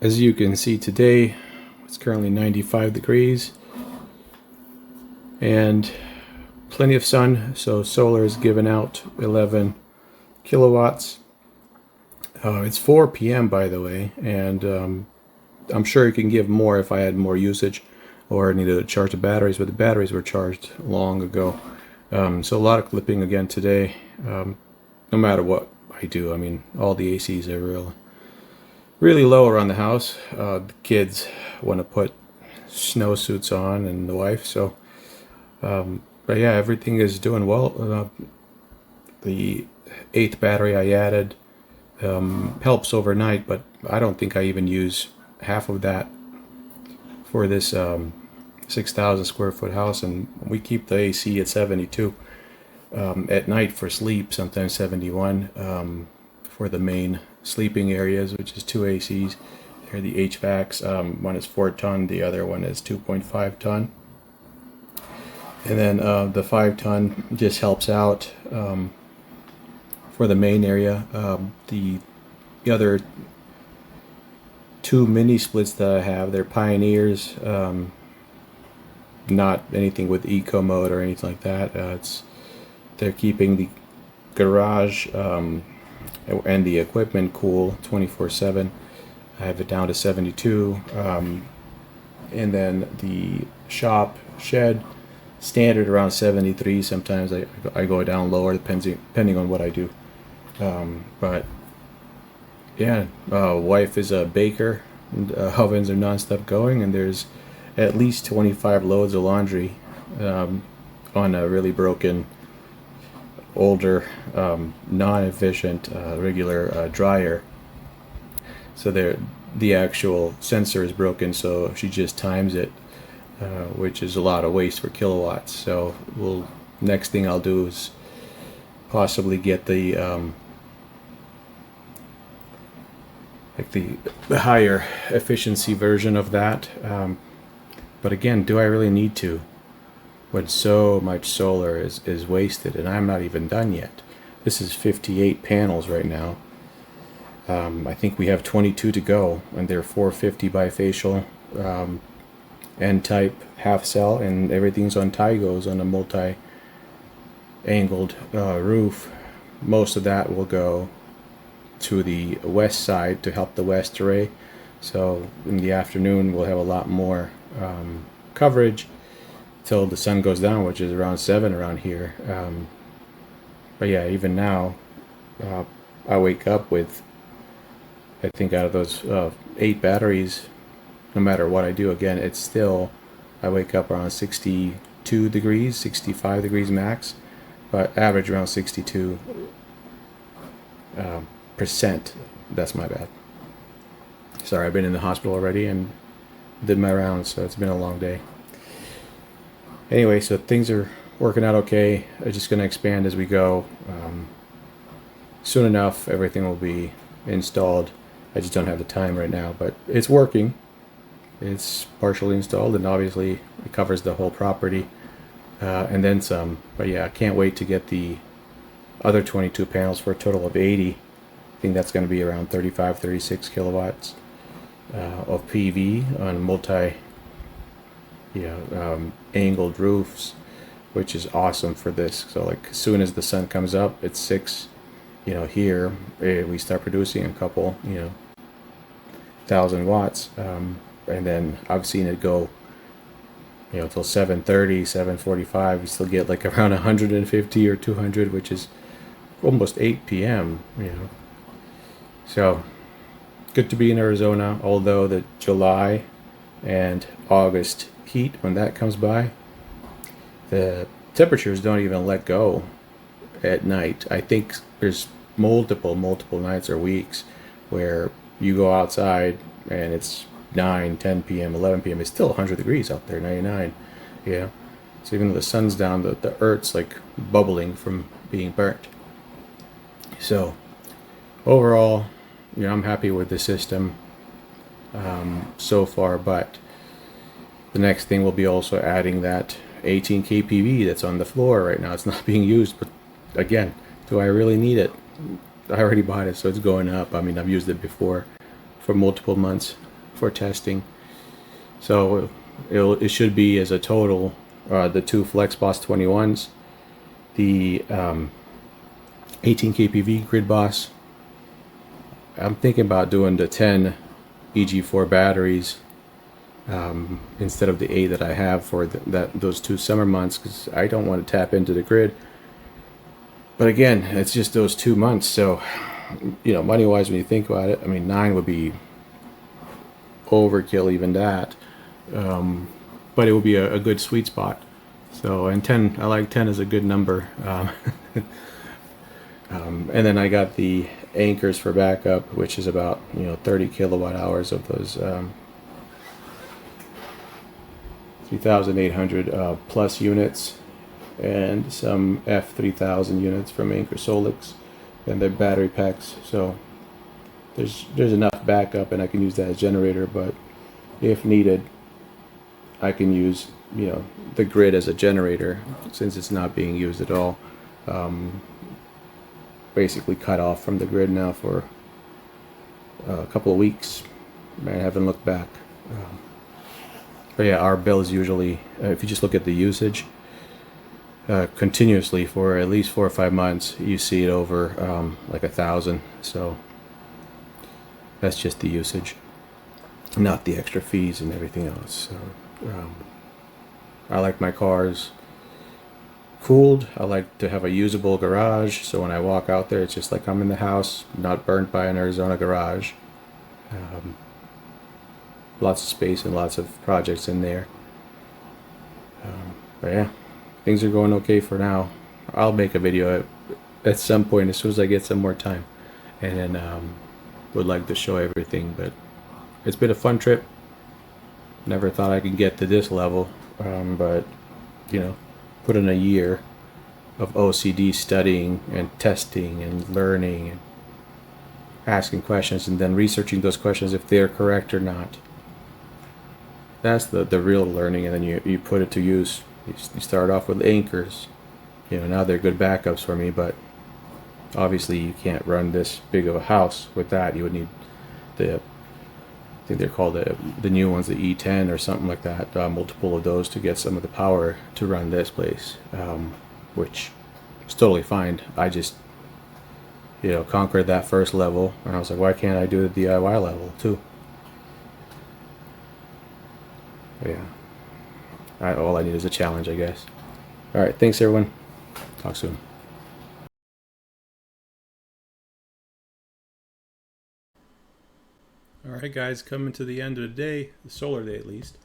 As you can see today, it's currently 95 degrees and plenty of sun, so solar is giving out 11 kilowatts. It's 4 p.m. by the way, and I'm sure it can give more if I had more usage or needed to charge the batteries, but the batteries were charged long ago. So a lot of clipping again today, no matter what I do. I mean, all the ACs are really low around the house. The kids want to put snowsuits on, and the wife, so but yeah, everything is doing well. The 8th battery I added helps overnight, but I don't think I even use half of that for this 6,000 square foot house, and we keep the AC at 72 at night for sleep, sometimes 71 for the main sleeping areas, which is 2 ACs. They're the HVACs. One is 4 ton, the other one is 2.5 ton. And then the 5 ton just helps out for the main area. The other 2 mini splits that I have, they're Pioneers, not anything with eco mode or anything like that. They're keeping the garage and the equipment cool 24/7. I have it down to 72, and then the shop shed standard around 73. Sometimes I go down lower depending on what I do. But yeah, wife is a baker, and ovens are non-stop going, and there's at least 25 loads of laundry on a really broken, older, non-efficient regular dryer. So the actual sensor is broken, so she just times it, which is a lot of waste for kilowatts. So next thing I'll do is possibly get the like the higher efficiency version of that. But again, do I really need to when so much solar is wasted, and I'm not even done yet? This is 58 panels right now. I think we have 22 to go, and they're 450 bifacial, N-type half cell, and everything's on Tigos on a multi-angled roof. Most of that will go to the west side to help the west array. So in the afternoon we'll have a lot more coverage till the sun goes down, which is around 7 around here. But yeah, even now I wake up with, I think out of those 8 batteries, no matter what I do, again, it's still, I wake up around 62 degrees, 65 degrees max, but average around 62 percent. That's my bad. Sorry, I've been in the hospital already and did my rounds, so it's been a long day. Anyway, so things are working out okay. I'm just going to expand as we go. Soon enough, everything will be installed. I just don't have the time right now, but it's working. It's partially installed, and obviously it covers the whole property and then some. But yeah, I can't wait to get the other 22 panels for a total of 80. I think that's going to be around 35-36 kilowatts of PV on angled roofs, which is awesome for this. So like as soon as the sun comes up, it's 6, here we start producing a couple, 1,000 watts, and then I've seen it go, till 7:30, 7:45. We still get like around 150 or 200, which is almost 8 p.m. So good to be in Arizona, although the July and August heat, when that comes by, the temperatures don't even let go at night. I think there's multiple nights or weeks where you go outside and it's 9, 10 p.m., 11 p.m. It's still 100 degrees out there, 99. Yeah. So even though the sun's down, the earth's like bubbling from being burnt. So overall, I'm happy with the system so far, but the next thing will be also adding that 18 kPV that's on the floor right now. It's not being used, but again, do I really need it? I already bought it, so it's going up. I mean, I've used it before for multiple months, for testing. So it should be as a total the two FlexBOSS21s, the 18 kPV GridBOSS. I'm thinking about doing the 10 EG4 batteries instead of the 8 that I have for those 2 summer months, because I don't want to tap into the grid. But again, it's just those 2 months, so money wise, when you think about it, I mean 9 would be overkill, even that, but it would be a good sweet spot. So, and 10, I like 10 as a good number. And then I got the Ankers for backup, which is about 30 kilowatt hours of those 3,800 plus units, and some F3000 units from Anker SOLIX, and their battery packs. So there's enough backup, and I can use that as generator. But if needed, I can use the grid as a generator, since it's not being used at all. Basically cut off from the grid now for a couple of weeks. I haven't looked back. But yeah, our bill is usually, if you just look at the usage, continuously for at least 4 or 5 months, you see it over like 1,000. So that's just the usage, not the extra fees and everything else. So I like my cars cooled. I like to have a usable garage, so when I walk out there, it's just like I'm in the house, not burnt by an Arizona garage. Lots of space and lots of projects in there. But yeah, things are going okay for now. I'll make a video at some point as soon as I get some more time, and then would like to show everything. But it's been a fun trip. Never thought I could get to this level, but put in a year of OCD studying and testing and learning and asking questions, and then researching those questions if they're correct or not. That's the real learning, and then you put it to use. You start off with Ankers. Now they're good backups for me, but obviously you can't run this big of a house with that. You would need I think they're called the new ones, the E10 or something like that, multiple of those to get some of the power to run this place, which is totally fine. I just conquered that first level, and I was like, why can't I do the DIY level too? But yeah, all I need is a challenge, I guess. All right, thanks everyone. Talk soon. Alright guys, coming to the end of the day, the solar day at least.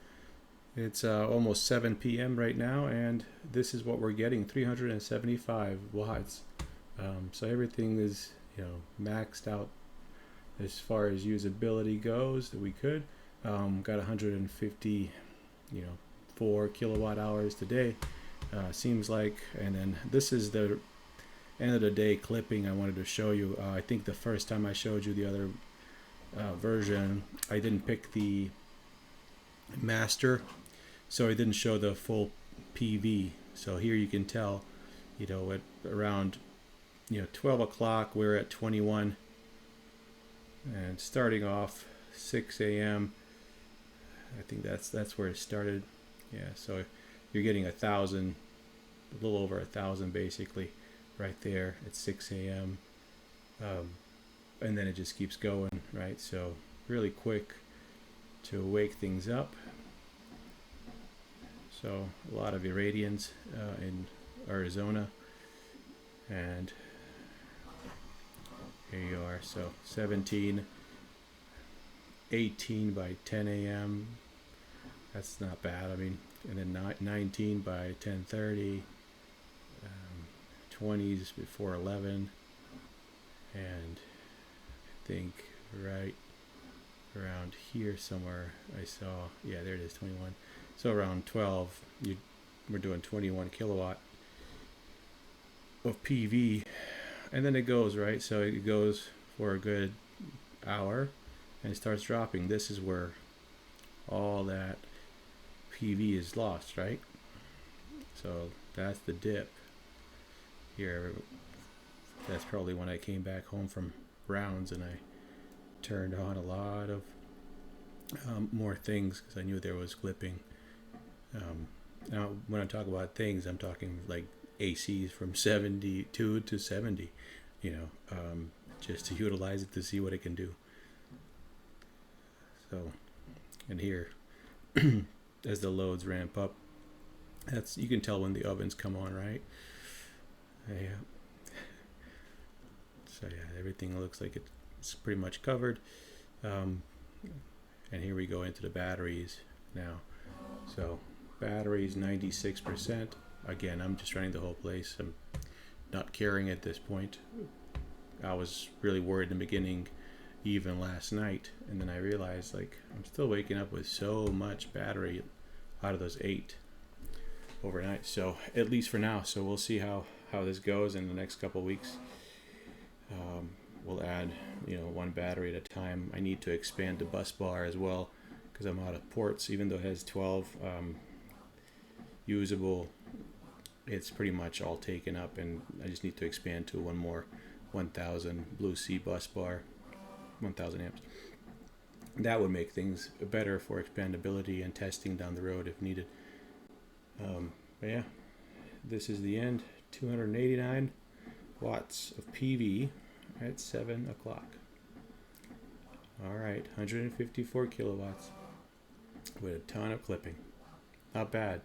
It's almost 7 p.m. right now, and this is what we're getting, 375 watts. So everything is maxed out as far as usability goes that we could. Got 150 4 kilowatt hours today, seems like. And then this is the end of the day clipping I wanted to show you. I think the first time I showed you the other version, I didn't pick the master, so I didn't show the full PV. So here you can tell, at around 12 o'clock we're at 21, and starting off 6 a.m. I think that's where it started. Yeah, so you're getting 1,000, a little over 1,000 basically right there at 6 a.m. And then it just keeps going, right? So really quick to wake things up. So a lot of irradiance in Arizona, and here you are. So 17, 18 by 10 a.m. That's not bad. I mean, and then 19 by 10:30, 20s before 11, and I think right around here somewhere I saw, yeah, there it is, 21. So around 12, we're doing 21 kilowatt of PV, and then it goes, right? So it goes for a good hour and it starts dropping. This is where all that PV is lost, right? So that's the dip here. That's probably when I came back home from rounds and I turned on a lot of more things because I knew there was clipping. Now, when I talk about things, I'm talking like ACs from 72 to 70, just to utilize it to see what it can do. So, and here, as the loads ramp up, you can tell when the ovens come on, right? Yeah. So yeah, everything looks like it's pretty much covered. And here we go into the batteries now. So batteries 96%. Again, I'm just running the whole place. I'm not caring at this point. I was really worried in the beginning, even last night, and then I realized like I'm still waking up with so much battery out of those 8 overnight. So at least for now. So we'll see how this goes in the next couple of weeks. We'll add 1 battery at a time. I need to expand the bus bar as well because I'm out of ports. Even though it has 12 usable, it's pretty much all taken up, and I just need to expand to one more 1000 Blue Sea bus bar, 1000 amps. That would make things better for expandability and testing down the road if needed. But yeah, this is the end. 289 watts of PV at 7 o'clock. All right, 154 kilowatts with a ton of clipping. Not bad.